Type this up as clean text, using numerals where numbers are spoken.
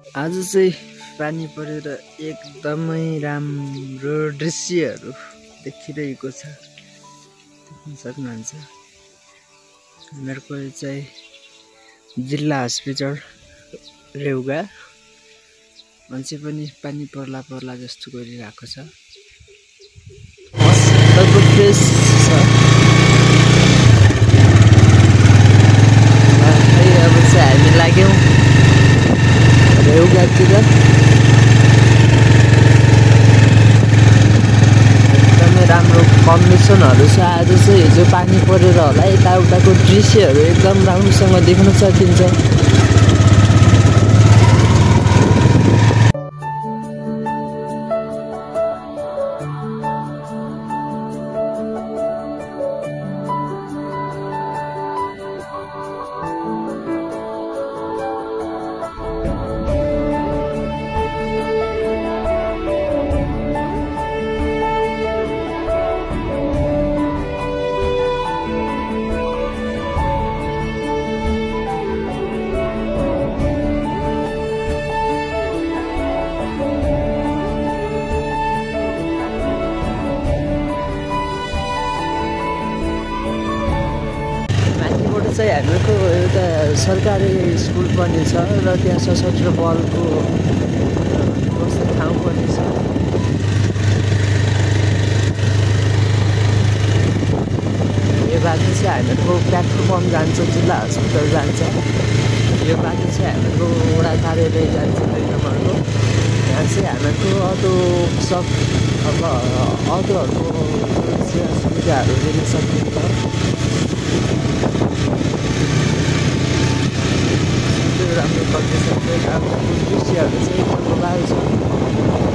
आज चाहिँ पानी परेर एकदमै राम्रो दृश्यहरू देखिरहेको छ, देख्न सक्नुहुन्छ। हामीहरूको चाहिँ जिल्ला हस्पिटल रेउगा, मान्छे पनि पानी पर्ला पर्ला जस्तो गरिरहेको छ। मस्तको फ्रेस छ। अब चाहिँ हामी लाग्यौँ रेउगातिर। एकदमै राम्रो कन्डिसनहरू छ। आज चाहिँ हिजो पानी परेर होला यताउताको दृश्यहरू एकदम राम्रोसँग देख्न सकिन्छ। चाहिँ हामीहरूको एउटा सरकारी स्कुल पनि छ र त्यहाँ सशस्त्र बलको बस्ने ठाउँ पनि छ। यो बाटो चाहिँ हामीहरूको पेट्रोल पम्प जान्छ, जिल्ला हस्पिटल जान्छ। यो बाटो चाहिँ हामीहरूको वडा कार्यालय जान्छ 2 नम्बरको। यहाँ चाहिँ हामीहरूको अटो सब अब अटोहरूको सुविधाहरू दिन सकिन्छ। राम्रो कन्डिसनको दृश्यहरू चाहिँ एकदम राम्रो छ।